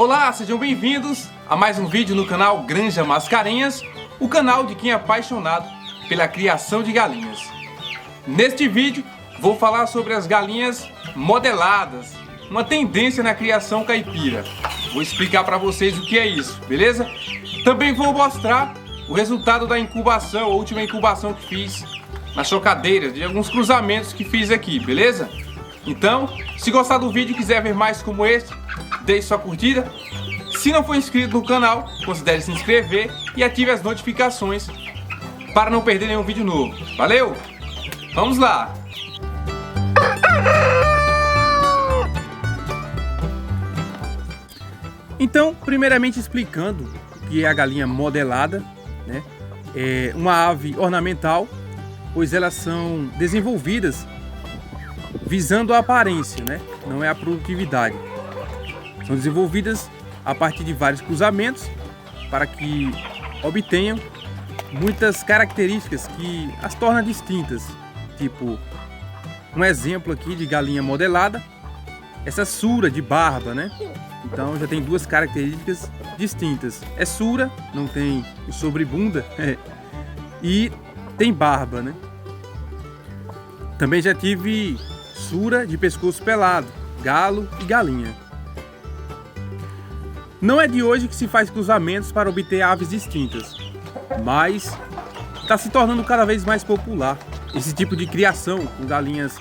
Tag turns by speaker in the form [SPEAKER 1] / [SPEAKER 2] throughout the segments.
[SPEAKER 1] Olá, sejam bem-vindos a mais um vídeo no canal Granja Mascarenhas, o canal de quem é apaixonado pela criação de galinhas. Neste vídeo vou falar sobre as galinhas modeladas, uma tendência na criação caipira. Vou explicar para vocês o que é isso, beleza? Também vou mostrar o resultado da incubação, a última incubação que fiz na chocadeira, de alguns cruzamentos que fiz aqui, beleza? Então, se gostar do vídeo e quiser ver mais como este, deixe sua curtida. Se não for inscrito no canal, considere se inscrever e ative as notificações para não perder nenhum vídeo novo. Valeu? Vamos lá! Então, primeiramente explicando o que é a galinha modelada, né? É uma ave ornamental, pois elas são desenvolvidas visando a aparência, né? Não é a produtividade. São desenvolvidas a partir de vários cruzamentos para que obtenham muitas características que as tornam distintas. Tipo, um exemplo aqui de galinha modelada, essa sura de barba, né? Então já tem duas características distintas. É sura, não tem o sobrebunda, e tem barba, né? Também já tive sura de pescoço pelado, galo e galinha. Não é de hoje que se faz cruzamentos para obter aves distintas, mas está se tornando cada vez mais popular esse tipo de criação com galinhas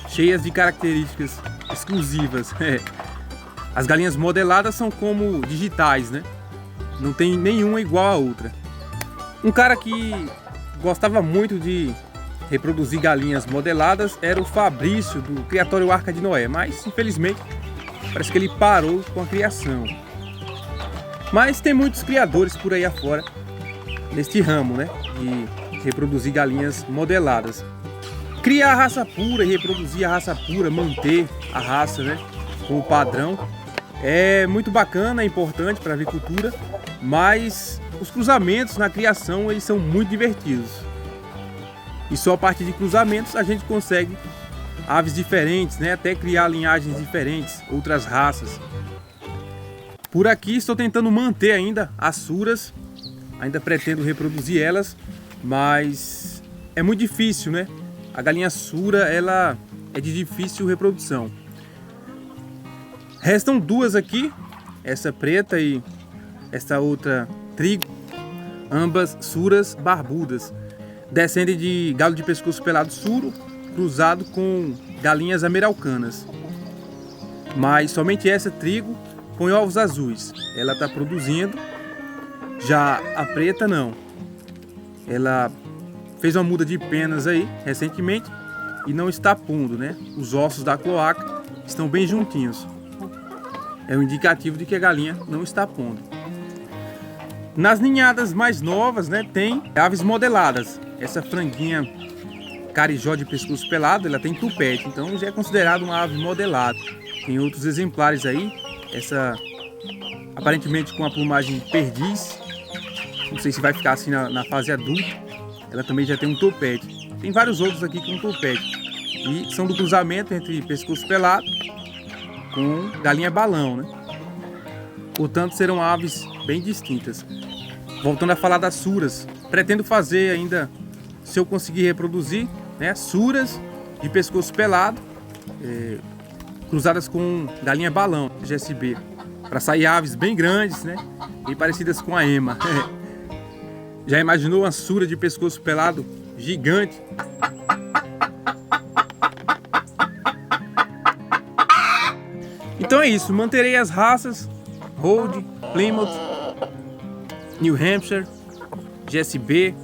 [SPEAKER 1] cheias de características exclusivas. As galinhas modeladas são como digitais, né? Não tem nenhuma igual à outra. Um cara que gostava muito de reproduzir galinhas modeladas era o Fabrício, do Criatório Arca de Noé, mas infelizmente parece que ele parou com a criação. Mas tem muitos criadores por aí afora neste ramo, né, de reproduzir galinhas modeladas. Criar a raça pura e reproduzir a raça pura, manter a raça, né, com o padrão, é muito bacana, é importante para a avicultura, mas os cruzamentos na criação eles são muito divertidos. E só a partir de cruzamentos a gente consegue aves diferentes, né, até criar linhagens diferentes, outras raças. Por aqui estou tentando manter ainda as suras, ainda pretendo reproduzir elas, mas é muito difícil, né? A galinha sura, ela é de difícil reprodução. Restam duas aqui, essa preta e essa outra trigo, ambas suras barbudas. Descendem de galo de pescoço pelado suro, cruzado com galinhas ameraucanas. Mas somente essa trigo põe ovos azuis, ela está produzindo. Já a preta não, ela fez uma muda de penas aí recentemente e não está pondo, né? Os ossos da cloaca estão bem juntinhos, é um indicativo de que a galinha não está pondo. Nas ninhadas mais novas, né, tem aves modeladas. Essa franguinha carijó de pescoço pelado, ela tem tupete, então já é considerado uma ave modelada. Tem outros exemplares aí, essa aparentemente com a plumagem perdiz, não sei se vai ficar assim na fase adulta. Ela também já tem um topete. Tem vários outros aqui com topete e são do cruzamento entre pescoço pelado com galinha balão, né? Portanto, serão aves bem distintas. Voltando a falar das suras, pretendo fazer ainda, se eu conseguir reproduzir, né, suras de pescoço pelado, cruzadas com galinha balão, GSB, para sair aves bem grandes, né, bem parecidas com a ema. Já imaginou uma sura de pescoço pelado gigante? Então é isso, manterei as raças Rhode, Plymouth, New Hampshire, GSB,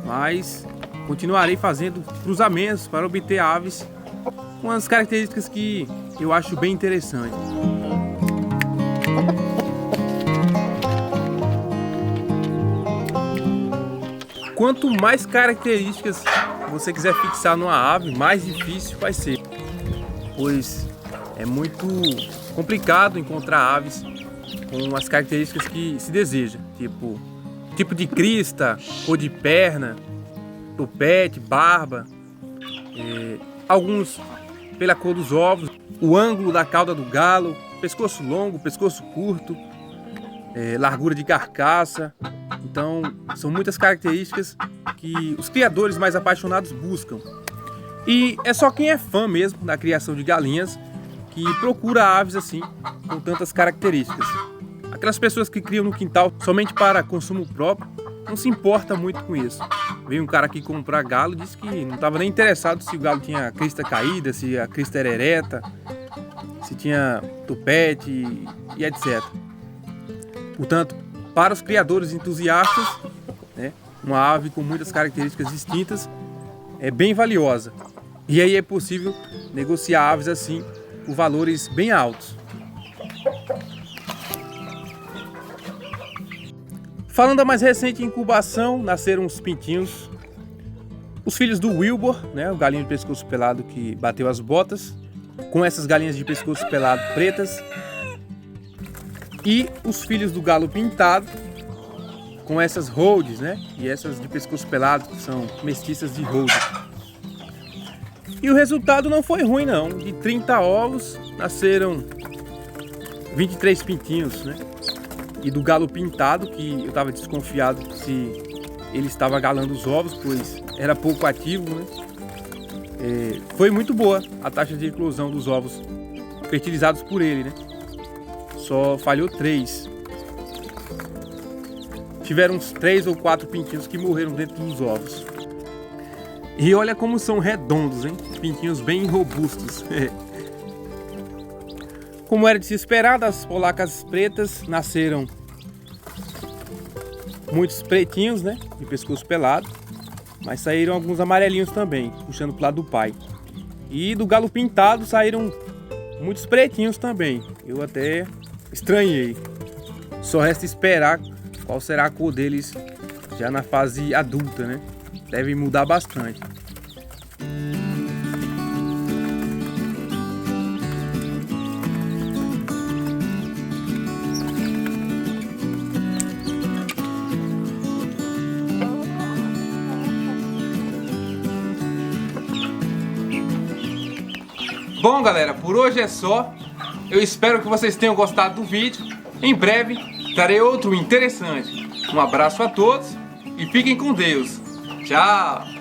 [SPEAKER 1] mas continuarei fazendo cruzamentos para obter aves com as características que eu acho bem interessantes. Quanto mais características você quiser fixar numa ave, mais difícil vai ser, pois é muito complicado encontrar aves com as características que se deseja, tipo de crista, cor de perna, topete, barba, alguns pela cor dos ovos, o ângulo da cauda do galo, pescoço longo, pescoço curto, largura de carcaça. Então são muitas características que os criadores mais apaixonados buscam. E é só quem é fã mesmo da criação de galinhas que procura aves assim, com tantas características. Aquelas pessoas que criam no quintal somente para consumo próprio não se importa muito com isso. Veio um cara aqui comprar galo e disse que não estava nem interessado se o galo tinha a crista caída, se a crista era ereta, se tinha tupete e etc. Portanto, para os criadores entusiastas, né, uma ave com muitas características distintas é bem valiosa. E aí é possível negociar aves assim por valores bem altos. Falando da mais recente incubação, nasceram os pintinhos, os filhos do Wilbur, né, o galinho de pescoço pelado que bateu as botas, com essas galinhas de pescoço pelado pretas, e os filhos do galo pintado, com essas holds, né, e essas de pescoço pelado que são mestiças de hold. E o resultado não foi ruim não, de 30 ovos nasceram 23 pintinhos, né? E do galo pintado, que eu estava desconfiado se ele estava galando os ovos, pois era pouco ativo, né? Foi muito boa a taxa de eclosão dos ovos fertilizados por ele, né? Só falhou 3. Tiveram uns 3 ou 4 pintinhos que morreram dentro dos ovos. E olha como são redondos, hein? Pintinhos bem robustos. Como era de se esperar, das polacas pretas nasceram muitos pretinhos, né, de pescoço pelado, mas saíram alguns amarelinhos também, puxando pro lado do pai. E do galo pintado saíram muitos pretinhos também. Eu até estranhei. Só resta esperar qual será a cor deles já na fase adulta, né? Deve mudar bastante. Bom, galera, por hoje é só. Eu espero que vocês tenham gostado do vídeo. Em breve trarei outro interessante. Um abraço a todos e fiquem com Deus. Tchau!